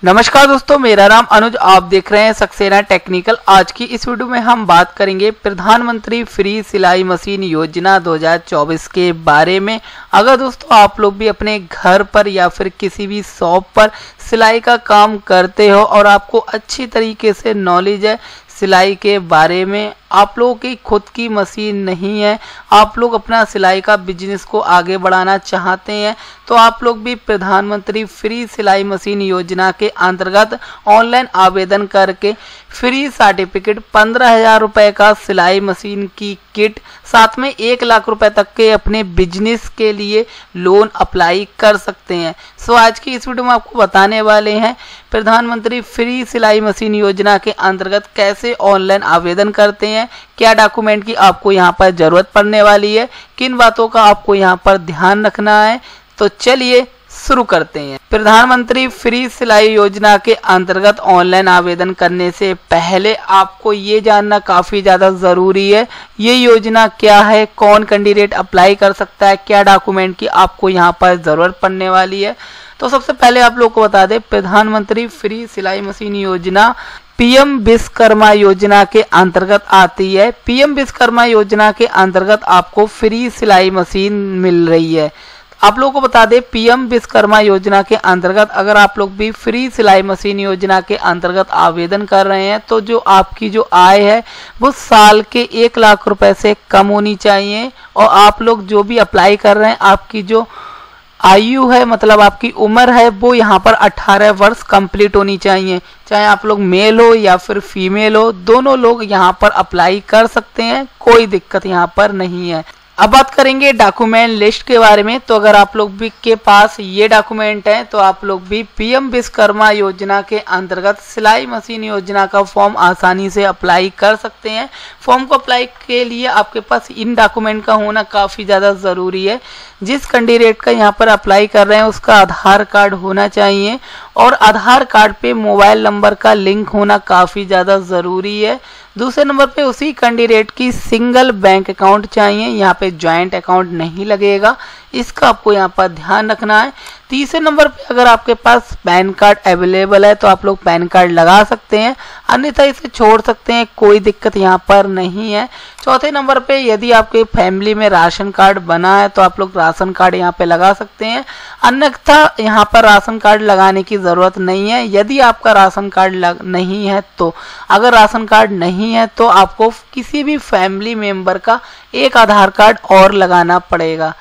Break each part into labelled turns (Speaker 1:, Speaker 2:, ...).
Speaker 1: नमस्कार दोस्तों, मेरा नाम अनुज, आप देख रहे हैं सक्सेना टेक्निकल। आज की इस वीडियो में हम बात करेंगे प्रधानमंत्री फ्री सिलाई मशीन योजना 2024 के बारे में। अगर दोस्तों आप लोग भी अपने घर पर या फिर किसी भी शॉप पर सिलाई का काम करते हो और आपको अच्छी तरीके से नॉलेज है सिलाई के बारे में, आप लोगों की खुद की मशीन नहीं है, आप लोग अपना सिलाई का बिजनेस को आगे बढ़ाना चाहते हैं, तो आप लोग भी प्रधानमंत्री फ्री सिलाई मशीन योजना के अंतर्गत ऑनलाइन आवेदन करके फ्री सर्टिफिकेट 15,000 रुपये का सिलाई मशीन की किट, साथ में 1 लाख रुपए तक के अपने बिजनेस के लिए लोन अप्लाई कर सकते हैं। सो आज की इस वीडियो में आपको बताने वाले हैं प्रधानमंत्री फ्री सिलाई मशीन योजना के अंतर्गत कैसे ऑनलाइन आवेदन करते हैं, क्या डॉक्यूमेंट की आपको यहाँ पर जरूरत पड़ने वाली है, किन बातों का आपको यहाँ पर ध्यान रखना है। तो चलिए शुरू करते हैं। प्रधानमंत्री फ्री सिलाई योजना के अंतर्गत ऑनलाइन आवेदन करने से पहले आपको ये जानना काफ़ी ज़्यादा ज़रूरी है ये योजना क्या है, कौन कैंडिडेट अप्लाई कर सकता है, क्या डॉक्यूमेंट की आपको यहाँ पर ज़रूरत पड़ने वाली है। तो सबसे पहले आप लोग को बता दें, प्रधानमंत्री फ्री सिलाई मशीन योजना पीएम विश्वकर्मा योजना के अंतर्गत आती है। पीएम विश्वकर्मा योजना के अंतर्गत आपको फ्री सिलाई मशीन मिल रही है। आप लोगों को बता दें, पीएम विश्वकर्मा योजना के अंतर्गत अगर आप लोग भी फ्री सिलाई मशीन योजना के अंतर्गत आवेदन कर रहे हैं तो जो आपकी जो आय है वो साल के 1 लाख रुपए से कम होनी चाहिए, और आप लोग जो भी अप्लाई कर रहे हैं आपकी जो आयु है, मतलब आपकी उम्र है, वो यहाँ पर 18 वर्ष कंप्लीट होनी चाहिए। चाहे आप लोग मेल हो या फिर फीमेल हो, दोनों लोग यहाँ पर अप्लाई कर सकते हैं, कोई दिक्कत यहाँ पर नहीं है। अब बात करेंगे डॉक्यूमेंट लिस्ट के बारे में। तो अगर आप लोग भी के पास ये डॉक्यूमेंट हैं तो आप लोग भी पीएम विश्वकर्मा योजना के अंतर्गत सिलाई मशीन योजना का फॉर्म आसानी से अप्लाई कर सकते हैं। फॉर्म को अप्लाई के लिए आपके पास इन डॉक्यूमेंट का होना काफ़ी ज़्यादा ज़रूरी है। जिस कैंडिडेट का यहाँ पर अप्लाई कर रहे हैं उसका आधार कार्ड होना चाहिए, और आधार कार्ड पे मोबाइल नंबर का लिंक होना काफ़ी ज़्यादा ज़रूरी है। दूसरे नंबर पे उसी कैंडिडेट की सिंगल बैंक अकाउंट चाहिए, यहाँ पे जॉइंट अकाउंट नहीं लगेगा, इसका आपको यहाँ पर ध्यान रखना है। तीसरे नंबर पे अगर आपके पास पैन कार्ड अवेलेबल है तो आप लोग पैन कार्ड लगा सकते हैं, अन्यथा इसे छोड़ सकते हैं, कोई दिक्कत यहाँ पर नहीं है। चौथे नंबर पे यदि आपके फैमिली में राशन कार्ड बना है तो आप लोग राशन कार्ड यहाँ पे लगा सकते हैं, अन्यथा यहाँ पर राशन कार्ड लगाने की ज़रूरत नहीं है। यदि आपका राशन कार्ड नहीं है तो, अगर राशन कार्ड नहीं है तो आपको किसी भी फैमिली मेम्बर का एक आधार कार्ड और लगाना पड़ेगा,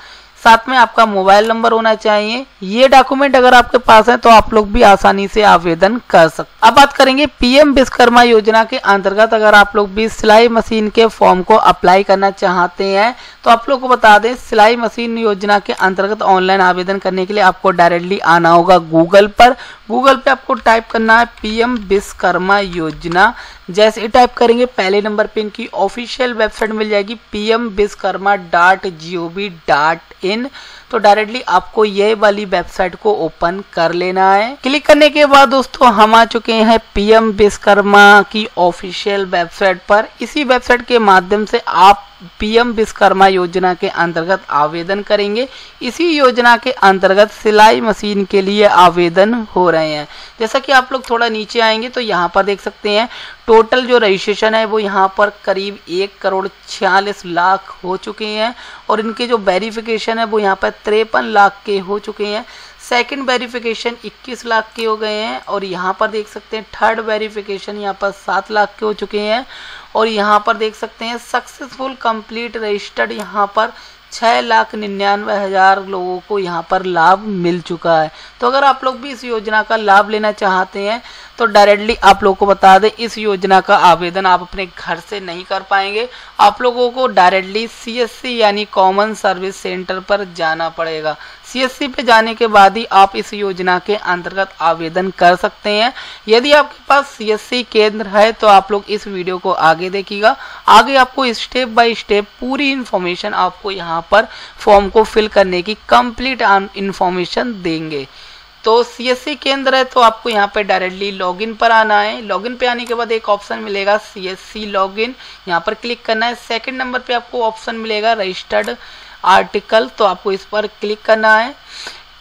Speaker 1: साथ में आपका मोबाइल नंबर होना चाहिए। ये डॉक्यूमेंट अगर आपके पास है तो आप लोग भी आसानी से आवेदन कर सकते हैं। अब बात करेंगे पीएम विश्वकर्मा योजना के अंतर्गत अगर आप लोग भी सिलाई मशीन के फॉर्म को अप्लाई करना चाहते हैं तो आप लोग को बता दें, सिलाई मशीन योजना के अंतर्गत ऑनलाइन आवेदन करने के लिए आपको डायरेक्टली आना होगा गूगल पर। गूगल पे आपको टाइप करना है पीएम विश्वकर्मा योजना। जैसे ही टाइप करेंगे पहले नंबर पे इनकी ऑफिशियल वेबसाइट मिल जाएगी pmvishkarma.gov.in। तो डायरेक्टली आपको ये वाली वेबसाइट को ओपन कर लेना है। क्लिक करने के बाद दोस्तों हम आ चुके हैं पीएम विश्वकर्मा की ऑफिशियल वेबसाइट पर। इसी वेबसाइट के माध्यम से आप पीएम विश्वकर्मा योजना के अंतर्गत आवेदन करेंगे। इसी योजना के अंतर्गत सिलाई मशीन के लिए आवेदन हो रहे हैं। जैसा कि आप लोग थोड़ा नीचे आएंगे तो यहाँ पर देख सकते हैं टोटल जो रजिस्ट्रेशन है वो यहाँ पर करीब 1,46,00,000 हो चुके हैं, और इनके जो वेरिफिकेशन है वो यहाँ पर 53 लाख के हो चुके हैं। सेकंड वेरिफिकेशन 21 लाख के हो गए हैं, और यहाँ पर देख सकते हैं थर्ड वेरिफिकेशन यहाँ पर 7 लाख के हो चुके हैं, और यहाँ पर देख सकते हैं सक्सेसफुल कंप्लीट रजिस्टर्ड यहाँ पर 6,99,000 लोगों को यहाँ पर लाभ मिल चुका है। तो अगर आप लोग भी इस योजना का लाभ लेना चाहते हैं तो डायरेक्टली आप लोगों को बता दें, इस योजना का आवेदन आप अपने घर से नहीं कर पाएंगे, आप लोगों को डायरेक्टली सीएससी यानी कॉमन सर्विस सेंटर पर जाना पड़ेगा। सीएससी पे जाने के बाद ही आप इस योजना के अंतर्गत आवेदन कर सकते हैं। यदि आपके पास सीएससी केंद्र है तो आप लोग इस वीडियो को आगे देखिएगा, आगे आपको स्टेप बाय स्टेप पूरी इन्फॉर्मेशन आपको यहाँ पर फॉर्म को फिल करने की कंप्लीट इन्फॉर्मेशन देंगे। तो सीएससी केंद्र है तो आपको यहाँ पे डायरेक्टली लॉगिन पर आना है। लॉगिन पे आने के बाद एक ऑप्शन मिलेगा सीएससी लॉगिन, यहाँ पर क्लिक करना है। सेकंड नंबर पे आपको ऑप्शन मिलेगा रजिस्टर्ड आर्टिकल, तो आपको इस पर क्लिक करना है।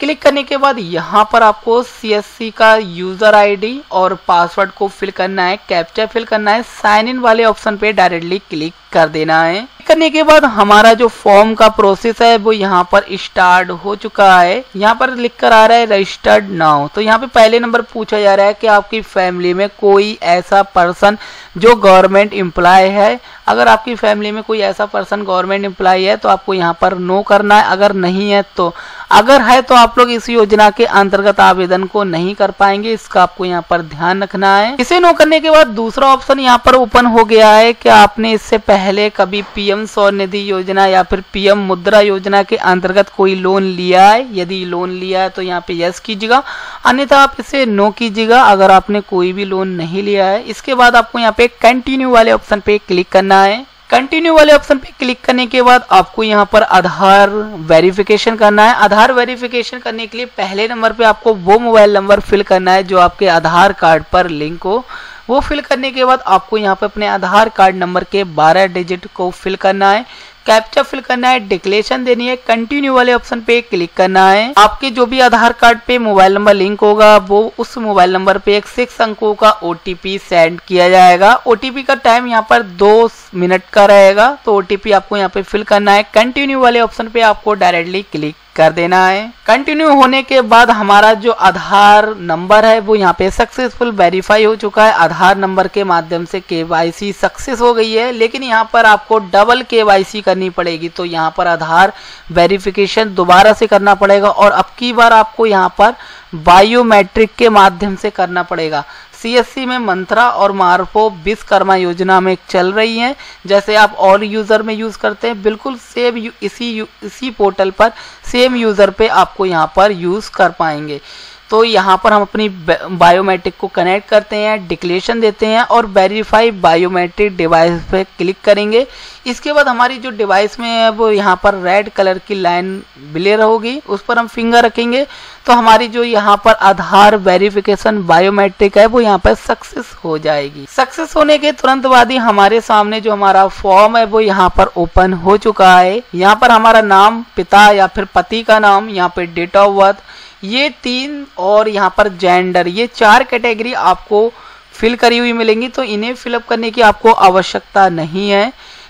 Speaker 1: क्लिक करने के बाद यहाँ पर आपको CSC का यूजर आईडी और पासवर्ड को फिल करना है, कैप्चा फिल करना है, साइन इन वाले ऑप्शन पे डायरेक्टली क्लिक कर देना है। करने के बाद हमारा जो फॉर्म का प्रोसेस है वो यहाँ पर स्टार्ट हो चुका है। यहाँ पर लिख कर आ रहा है रजिस्टर्ड नाउ। तो यहाँ पे पहले नंबर पूछा जा रहा है कि आपकी फैमिली में कोई ऐसा पर्सन जो गवर्नमेंट एम्प्लॉय है। अगर आपकी फैमिली में कोई ऐसा पर्सन गवर्नमेंट एम्प्लॉय है तो आपको यहाँ पर नो करना है, अगर नहीं है तो। अगर है तो आप लोग इस योजना के अंतर्गत आवेदन को नहीं कर पाएंगे, इसका आपको यहाँ पर ध्यान रखना है। इसे नो करने के बाद दूसरा ऑप्शन यहाँ पर ओपन हो गया है कि आपने इससे पहले कभी PM स्वनिधि योजना या फिर PM मुद्रा योजना के अंतर्गत कोई लोन लिया है। यदि लोन लिया है तो यहाँ पे यस कीजिएगा, अन्यथा आप इसे नो कीजिएगा अगर आपने कोई भी लोन नहीं लिया है। इसके बाद आपको यहाँ पे कंटिन्यू वाले ऑप्शन पे क्लिक करना है। कंटिन्यू वाले ऑप्शन पे क्लिक करने के बाद आपको यहाँ पर आधार वेरिफिकेशन करना है। आधार वेरिफिकेशन करने के लिए पहले नंबर पे आपको वो मोबाइल नंबर फिल करना है जो आपके आधार कार्ड पर लिंक हो। वो फिल करने के बाद आपको यहाँ पे अपने आधार कार्ड नंबर के 12 डिजिट को फिल करना है, कैप्चा फिल करना है, डिक्लेरेशन देनी है, कंटिन्यू वाले ऑप्शन पे क्लिक करना है। आपके जो भी आधार कार्ड पे मोबाइल नंबर लिंक होगा वो उस मोबाइल नंबर पे एक 6 अंकों का OTP सेंड किया जाएगा। OTP का टाइम यहाँ पर 2 मिनट का रहेगा। तो OTP आपको यहाँ पे फिल करना है। कंटिन्यू वाले ऑप्शन पे आपको डायरेक्टली क्लिक कर देना है। कंटिन्यू होने के बाद हमारा जो आधार नंबर है वो यहाँ पे सक्सेसफुल वेरीफाई हो चुका है। आधार नंबर के माध्यम से KYC सक्सेस हो गई है, लेकिन यहाँ पर आपको डबल KYC करनी पड़ेगी। तो यहाँ पर आधार वेरिफिकेशन दोबारा से करना पड़ेगा और अब की बार आपको यहाँ पर बायोमेट्रिक के माध्यम से करना पड़ेगा। CSC में मंत्रा और मार्फो विश्वकर्मा योजना में चल रही हैं। जैसे आप ऑल यूजर में यूज करते हैं, बिल्कुल सेम इसी पोर्टल पर सेम यूजर पे आपको यहाँ पर यूज कर पाएंगे। तो यहाँ पर हम अपनी बायोमेट्रिक को कनेक्ट करते हैं, डिक्लेरेशन देते हैं और वेरीफाई बायोमेट्रिक डिवाइस पे क्लिक करेंगे। इसके बाद हमारी जो डिवाइस में है वो यहाँ पर रेड कलर की लाइन ब्लेयर होगी, उस पर हम फिंगर रखेंगे तो हमारी जो यहाँ पर आधार वेरिफिकेशन बायोमेट्रिक है वो यहाँ पर सक्सेस हो जाएगी। सक्सेस होने के तुरंत बाद ही हमारे सामने जो हमारा फॉर्म है वो यहाँ पर ओपन हो चुका है। यहाँ पर हमारा नाम, पिता या फिर पति का नाम, यहाँ पे डेट ऑफ बर्थ, ये 3 और यहाँ पर जेंडर, ये 4 कैटेगरी आपको फिल करी हुई मिलेंगी। तो इन्हें फिलअप करने की आपको आवश्यकता नहीं है।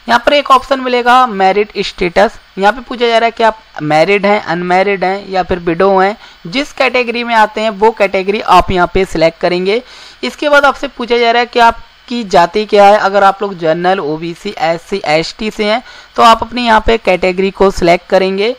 Speaker 1: यहाँ पर एक ऑप्शन मिलेगा मैरिड स्टेटस। यहाँ पे पूछा जा रहा है कि आप मैरिड हैं, अनमैरिड हैं या फिर विडो हैं। जिस कैटेगरी में आते हैं वो कैटेगरी आप यहाँ पे सिलेक्ट करेंगे। इसके बाद आपसे पूछा जा रहा है कि आपकी जाति क्या है। अगर आप लोग जनरल, OBC, SC, ST से हैं तो आप अपनी यहाँ पे कैटेगरी को सिलेक्ट करेंगे।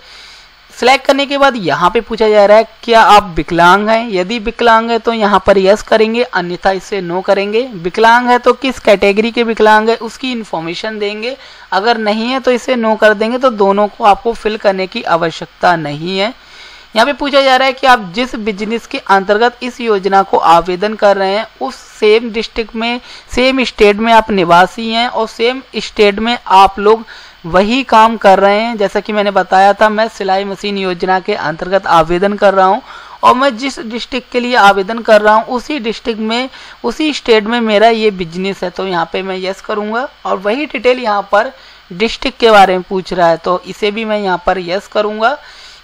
Speaker 1: सिलेक्ट करने के बाद यहाँ पे पूछा जा रहा है क्या आप विकलांग हैं। यदि विकलांग है तो यहाँ पर यस करेंगे, अन्यथा इसे नो करेंगे। विकलांग है तो किस कैटेगरी के विकलांग है उसकी इन्फॉर्मेशन देंगे, अगर नहीं है तो इसे नो कर देंगे। तो दोनों को आपको फिल करने की आवश्यकता नहीं है। यहाँ पे पूछा जा रहा है कि आप जिस बिजनेस के अंतर्गत इस योजना को आवेदन कर रहे हैं उस सेम डिस्ट्रिक्ट में, सेम स्टेट में आप निवासी हैं और सेम स्टेट में आप लोग वही काम कर रहे हैं। जैसा कि मैंने बताया था, मैं सिलाई मशीन योजना के अंतर्गत आवेदन कर रहा हूं और मैं जिस डिस्ट्रिक्ट के लिए आवेदन कर रहा हूं उसी डिस्ट्रिक्ट में, उसी स्टेट में मेरा ये बिजनेस है। तो यहाँ पे मैं यस करूँगा और वही डिटेल यहाँ पर डिस्ट्रिक्ट के बारे में पूछ रहा है तो इसे भी मैं यहाँ पर यस करूँगा।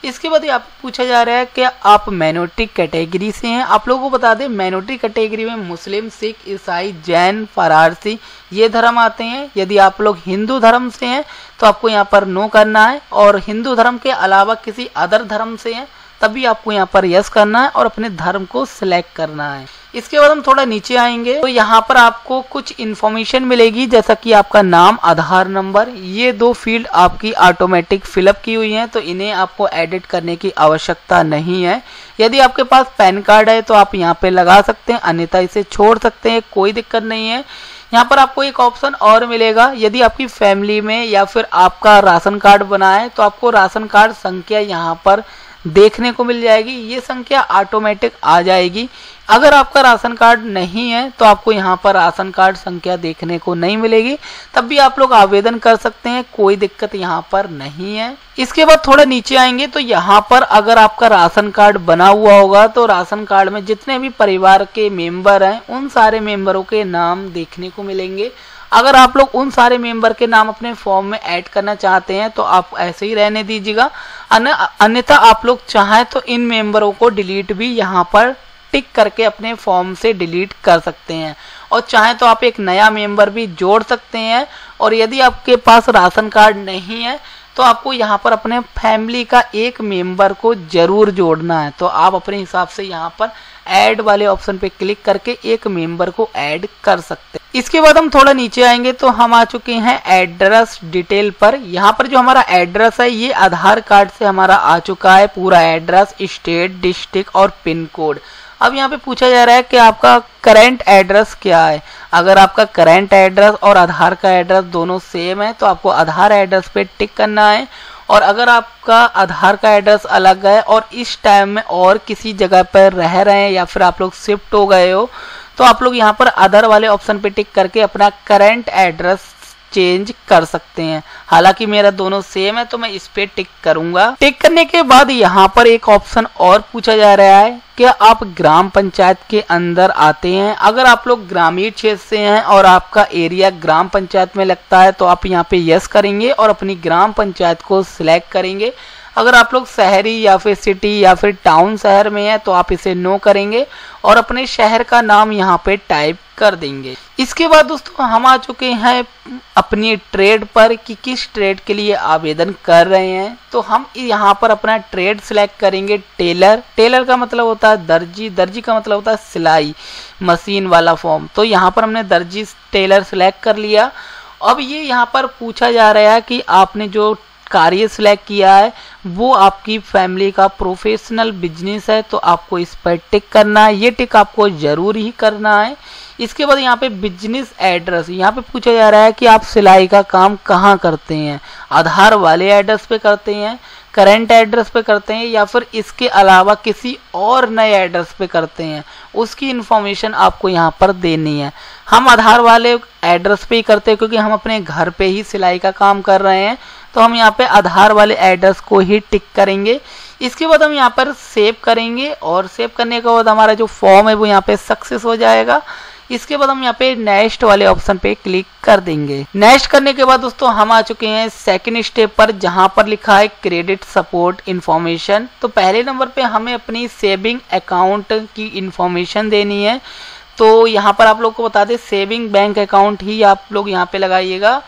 Speaker 1: इसके बाद यहाँ पे पूछा जा रहा है कि आप माइनॉरिटी कैटेगरी से हैं। आप लोगों को बता दें माइनॉरिटी कैटेगरी में मुस्लिम, सिख, ईसाई, जैन, फारसी ये धर्म आते हैं। यदि आप लोग हिंदू धर्म से हैं तो आपको यहाँ पर नो करना है और हिंदू धर्म के अलावा किसी अदर धर्म से हैं तभी आपको यहाँ पर यस करना है और अपने धर्म को सिलेक्ट करना है। इसके बाद हम थोड़ा नीचे आएंगे तो यहाँ पर आपको कुछ इन्फॉर्मेशन मिलेगी, जैसा कि आपका नाम, आधार नंबर। ये 2 फील्ड आपकी ऑटोमेटिक फिलअप की हुई हैं तो इन्हें आपको एडिट करने की आवश्यकता नहीं है। यदि आपके पास पैन कार्ड है तो आप यहाँ पे लगा सकते हैं, अन्यथा इसे छोड़ सकते हैं, कोई दिक्कत नहीं है। यहाँ पर आपको एक ऑप्शन और मिलेगा, यदि आपकी फैमिली में या फिर आपका राशन कार्ड बना है तो आपको राशन कार्ड संख्या यहाँ पर देखने को मिल जाएगी। ये संख्या ऑटोमेटिक आ जाएगी। अगर आपका राशन कार्ड नहीं है तो आपको यहाँ पर राशन कार्ड संख्या देखने को नहीं मिलेगी, तब भी आप लोग आवेदन कर सकते हैं, कोई दिक्कत यहाँ पर नहीं है। इसके बाद थोड़ा नीचे आएंगे तो यहाँ पर अगर आपका राशन कार्ड बना हुआ होगा तो राशन कार्ड में जितने भी परिवार के मेंबर हैं उन सारे मेंबरों के नाम देखने को मिलेंगे। अगर आप लोग उन सारे मेंबर के नाम अपने फॉर्म में ऐड करना चाहते हैं तो आप ऐसे ही रहने दीजिएगा, अन्यथा आप लोग चाहें तो इन मेंबरों को डिलीट भी यहाँ पर टिक करके अपने फॉर्म से डिलीट कर सकते हैं, और चाहे तो आप एक नया मेंबर भी जोड़ सकते हैं। और यदि आपके पास राशन कार्ड नहीं है तो आपको यहाँ पर अपने फैमिली का एक मेंबर को जरूर जोड़ना है, तो आप अपने हिसाब से यहाँ पर ऐड वाले ऑप्शन पे क्लिक करके एक मेंबर को ऐड कर सकते हैं। इसके बाद हम थोड़ा नीचे आएंगे तो हम आ चुके हैं एड्रेस डिटेल पर। यहाँ पर जो हमारा एड्रेस है ये आधार कार्ड से हमारा आ चुका है, पूरा एड्रेस, स्टेट, डिस्ट्रिक्ट और पिन कोड। अब यहाँ पे पूछा जा रहा है कि आपका करंट एड्रेस क्या है। अगर आपका करंट एड्रेस और आधार का एड्रेस दोनों सेम है तो आपको आधार एड्रेस पे टिक करना है, और अगर आपका आधार का एड्रेस अलग है और इस टाइम में और किसी जगह पर रह रहे हैं या फिर आप लोग शिफ्ट हो गए हो तो आप लोग यहाँ पर अदर वाले ऑप्शन पे टिक करके अपना करंट एड्रेस चेंज कर सकते हैं। हालांकि मेरा दोनों सेम है तो मैं इस पे टिक करूंगा। टिक करने के बाद यहाँ पर एक ऑप्शन और पूछा जा रहा है कि आप ग्राम पंचायत के अंदर आते हैं। अगर आप लोग ग्रामीण क्षेत्र से हैं और आपका एरिया ग्राम पंचायत में लगता है तो आप यहाँ पे यस करेंगे और अपनी ग्राम पंचायत को सिलेक्ट करेंगे। अगर आप लोग शहरी या फिर सिटी या फिर टाउन शहर में हैं तो आप इसे नो करेंगे और अपने शहर का नाम यहाँ पे टाइप कर देंगे। इसके बाद दोस्तों हम आ चुके हैं अपनी ट्रेड पर कि किस ट्रेड के लिए आवेदन कर रहे हैं। तो हम यहाँ पर अपना ट्रेड सिलेक्ट करेंगे टेलर। टेलर का मतलब होता है दर्जी, दर्जी का मतलब होता है सिलाई मशीन वाला फॉर्म। तो यहाँ पर हमने दर्जी टेलर सिलेक्ट कर लिया। अब ये यहाँ पर पूछा जा रहा है कि आपने जो कार्य सिलेक्ट किया है वो आपकी फैमिली का प्रोफेशनल बिजनेस है, तो आपको इस पर टिक करना है। ये टिक आपको जरूर ही करना है। इसके बाद यहाँ पे बिजनेस एड्रेस, यहाँ पे पूछा जा रहा है कि आप सिलाई का काम कहाँ करते हैं, आधार वाले एड्रेस पे करते हैं, करंट एड्रेस पे करते हैं या फिर इसके अलावा किसी और नए एड्रेस पे करते हैं, उसकी इन्फॉर्मेशन आपको यहाँ पर देनी है। हम आधार वाले एड्रेस पे ही करते हैं क्योंकि हम अपने घर पे ही सिलाई का काम कर रहे हैं, तो हम यहाँ पे आधार वाले एड्रेस को ही टिक करेंगे। इसके बाद हम यहाँ पर सेव करेंगे और सेव करने के बाद हमारा जो फॉर्म है वो यहाँ पे सक्सेस हो जाएगा। इसके बाद हम यहाँ पे नेक्स्ट वाले ऑप्शन पे क्लिक कर देंगे। नेक्स्ट करने के बाद दोस्तों हम आ चुके हैं सेकंड स्टेप पर जहां पर लिखा है क्रेडिट सपोर्ट इन्फॉर्मेशन। तो पहले नंबर पे हमें अपनी सेविंग अकाउंट की इन्फॉर्मेशन देनी है। तो यहाँ पर आप लोग को बता दें सेविंग बैंक अकाउंट ही आप लोग यहाँ पे लगाइएगा।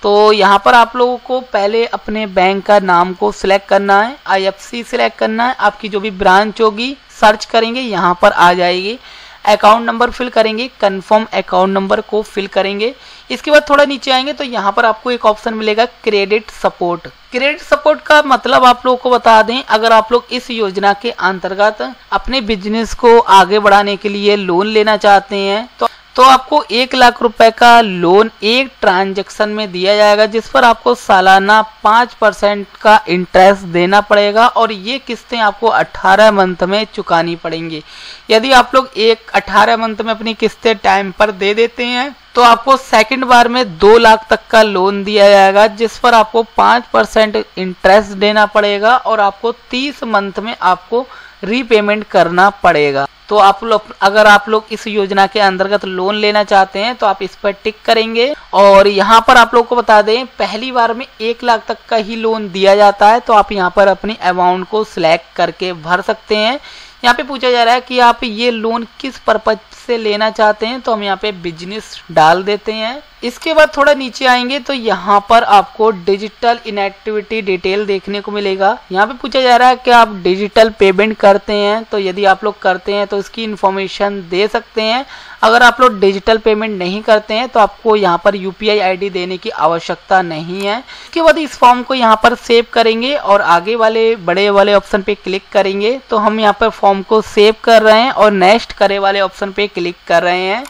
Speaker 1: तो यहाँ पर आप लोगों को पहले अपने बैंक का नाम को सिलेक्ट करना है, IFC सिलेक्ट करना है, आपकी जो भी ब्रांच होगी सर्च करेंगे यहाँ पर आ जाएगी। अकाउंट नंबर फिल करेंगे, कंफर्म अकाउंट नंबर को फिल करेंगे। इसके बाद थोड़ा नीचे आएंगे तो यहाँ पर आपको एक ऑप्शन मिलेगा क्रेडिट सपोर्ट। क्रेडिट सपोर्ट का मतलब आप लोगों को बता दें, अगर आप लोग इस योजना के अंतर्गत अपने बिजनेस को आगे बढ़ाने के लिए लोन लेना चाहते हैं तो आपको 1 लाख रुपए का लोन एक ट्रांजैक्शन में दिया जाएगा, जिस पर आपको सालाना 5% का इंटरेस्ट देना पड़ेगा और ये किस्तें आपको 18 मंथ में चुकानी पड़ेंगी। यदि आप लोग 18 मंथ में अपनी किस्तें टाइम पर दे देते हैं तो आपको सेकंड बार में 2 लाख तक का लोन दिया जाएगा, जिस पर आपको 5% इंटरेस्ट देना पड़ेगा और आपको 30 मंथ में आपको रीपेमेंट करना पड़ेगा। तो अगर आप लोग इस योजना के अंतर्गत लोन लेना चाहते हैं तो आप इस पर टिक करेंगे। और यहाँ पर आप लोग को बता दें पहली बार में 1 लाख तक का ही लोन दिया जाता है, तो आप यहाँ पर अपनी अमाउंट को सिलेक्ट करके भर सकते हैं। यहाँ पे पूछा जा रहा है कि आप ये लोन किस पर्पज से लेना चाहते हैं, तो हम यहाँ पे बिजनेस डाल देते हैं। इसके बाद थोड़ा नीचे आएंगे तो यहाँ पर आपको डिजिटल इनएक्टिविटी डिटेल देखने को मिलेगा। यहाँ पे पूछा जा रहा है कि आप डिजिटल पेमेंट करते हैं, तो यदि आप लोग करते हैं तो इसकी इन्फॉर्मेशन दे सकते हैं। अगर आप लोग डिजिटल पेमेंट नहीं करते हैं तो आपको यहाँ पर UPI ID देने की आवश्यकता नहीं है। इसके बाद इस फॉर्म को यहाँ पर सेव करेंगे और आगे वाले बड़े वाले ऑप्शन पे क्लिक करेंगे। तो हम यहाँ पर फॉर्म को सेव कर रहे हैं और नेक्स्ट करे वाले ऑप्शन पे क्लिक कर रहे हैं।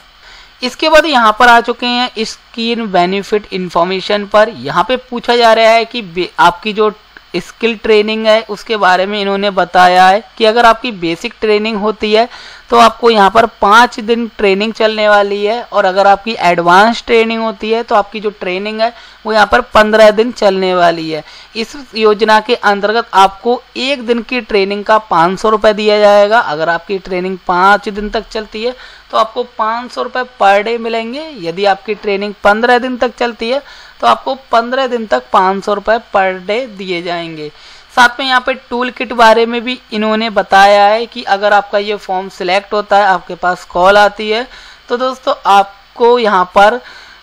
Speaker 1: इसके बाद यहाँ पर आ चुके हैं स्कीम बेनिफिट इंफॉर्मेशन पर। यहाँ पे पूछा जा रहा है कि आपकी जो स्किल ट्रेनिंग है उसके बारे में इन्होंने बताया है कि अगर आपकी बेसिक ट्रेनिंग होती है तो आपको यहाँ पर 5 दिन ट्रेनिंग चलने वाली है, और अगर आपकी एडवांस ट्रेनिंग होती है तो आपकी जो ट्रेनिंग है वो यहाँ पर 15 दिन चलने वाली है। इस योजना के अंतर्गत आपको 1 दिन की ट्रेनिंग का 500 रुपये दिया जाएगा। अगर आपकी ट्रेनिंग 5 दिन तक चलती है तो आपको 500 रुपये पर डे मिलेंगे। यदि आपकी ट्रेनिंग 15 दिन तक चलती है तो आपको 15 दिन तक 500 रुपये पर डे दिए जाएंगे। साथ में यहाँ पे टूल किट बारे में भी इन्होंने बताया है कि अगर आपका ये फॉर्म सिलेक्ट होता है, आपके पास कॉल आती है, तो दोस्तों आपको यहाँ पर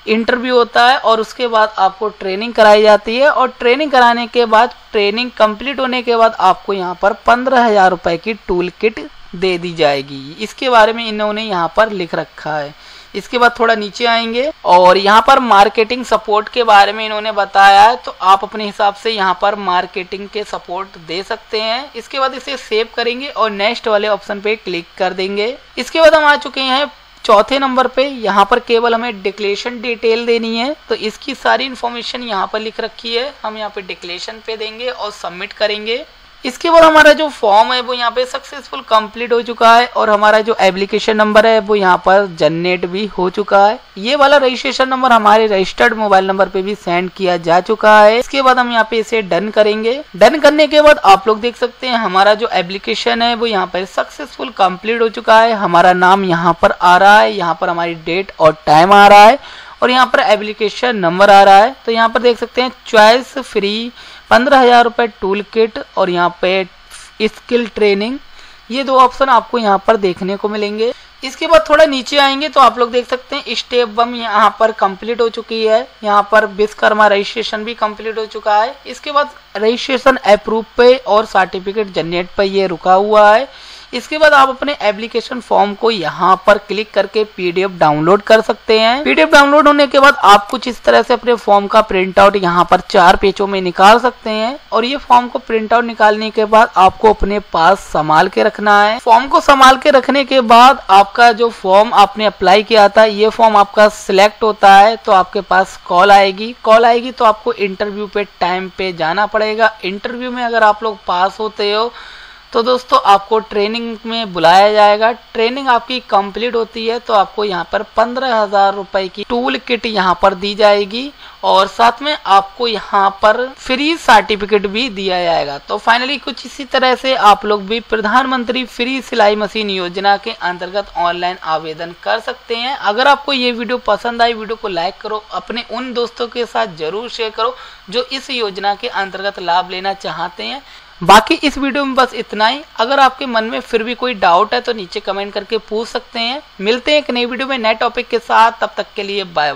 Speaker 1: इंटरव्यू होता है और उसके बाद आपको ट्रेनिंग कराई जाती है, और ट्रेनिंग कराने के बाद, ट्रेनिंग कंप्लीट होने के बाद आपको यहाँ पर 15,000 रुपये की टूल किट दे दी जाएगी। इसके बारे में इन्होंने यहाँ पर लिख रखा है। इसके बाद थोड़ा नीचे आएंगे और यहाँ पर मार्केटिंग सपोर्ट के बारे में इन्होंने बताया है, तो आप अपने हिसाब से यहाँ पर मार्केटिंग के सपोर्ट दे सकते हैं। इसके बाद इसे सेव करेंगे और नेक्स्ट वाले ऑप्शन पे क्लिक कर देंगे। इसके बाद हम आ चुके हैं चौथे नंबर पे। यहाँ पर केवल हमें डिक्लेरेशन डिटेल देनी है, तो इसकी सारी इन्फॉर्मेशन यहाँ पर लिख रखी है। हम यहाँ पे डिक्लेरेशन पे देंगे और सबमिट करेंगे। इसके बाद हमारा जो फॉर्म है वो यहाँ पे सक्सेसफुल कंप्लीट हो चुका है, और हमारा जो एप्लीकेशन नंबर है वो यहाँ पर जनरेट भी हो चुका है। ये वाला रजिस्ट्रेशन नंबर हमारे रजिस्टर्ड मोबाइल नंबर पे भी सेंड किया जा चुका है। इसके बाद हम यहाँ पे इसे डन करेंगे। डन करने के बाद आप लोग देख सकते हैं हमारा जो एप्लीकेशन है वो यहाँ पर सक्सेसफुल कंप्लीट हो चुका है। हमारा नाम यहाँ पर आ रहा है, यहाँ पर हमारी डेट और टाइम आ रहा है, और यहाँ पर एप्लीकेशन नंबर आ रहा है। तो यहाँ पर देख सकते हैं चॉइस फ्री 15,000 रुपये टूल किट और यहाँ पे स्किल ट्रेनिंग, ये 2 ऑप्शन आपको यहाँ पर देखने को मिलेंगे। इसके बाद थोड़ा नीचे आएंगे तो आप लोग देख सकते हैं स्टेप 1 यहाँ पर कंप्लीट हो चुकी है। यहाँ पर विश्वकर्मा रजिस्ट्रेशन भी कंप्लीट हो चुका है। इसके बाद रजिस्ट्रेशन अप्रूव पे और सर्टिफिकेट जनरेट पे ये रुका हुआ है। इसके बाद आप अपने एप्लीकेशन फॉर्म को यहाँ पर क्लिक करके पीडीएफ डाउनलोड कर सकते हैं। पीडीएफ डाउनलोड होने के बाद आप कुछ इस तरह से अपने फॉर्म का प्रिंट आउट यहाँ पर 4 पेजों में निकाल सकते हैं, और ये फॉर्म को प्रिंट आउट निकालने के बाद आपको अपने पास संभाल के रखना है। फॉर्म को संभाल के रखने के बाद आपका जो फॉर्म आपने अप्लाई किया था, ये फॉर्म आपका सिलेक्ट होता है तो आपके पास कॉल आएगी। कॉल आएगी तो आपको इंटरव्यू पे टाइम पे जाना पड़ेगा। इंटरव्यू में अगर आप लोग पास होते हो तो दोस्तों आपको ट्रेनिंग में बुलाया जाएगा। ट्रेनिंग आपकी कंप्लीट होती है तो आपको यहाँ पर 15,000 रुपए की टूल किट यहाँ पर दी जाएगी, और साथ में आपको यहाँ पर फ्री सर्टिफिकेट भी दिया जाएगा। तो फाइनली कुछ इसी तरह से आप लोग भी प्रधानमंत्री फ्री सिलाई मशीन योजना के अंतर्गत ऑनलाइन आवेदन कर सकते हैं। अगर आपको ये वीडियो पसंद आई, वीडियो को लाइक करो, अपने उन दोस्तों के साथ जरूर शेयर करो जो इस योजना के अंतर्गत लाभ लेना चाहते हैं। बाकी इस वीडियो में बस इतना ही। अगर आपके मन में फिर भी कोई डाउट है तो नीचे कमेंट करके पूछ सकते हैं। मिलते हैं एक नई वीडियो में नए टॉपिक के साथ, तब तक के लिए बाय बाय।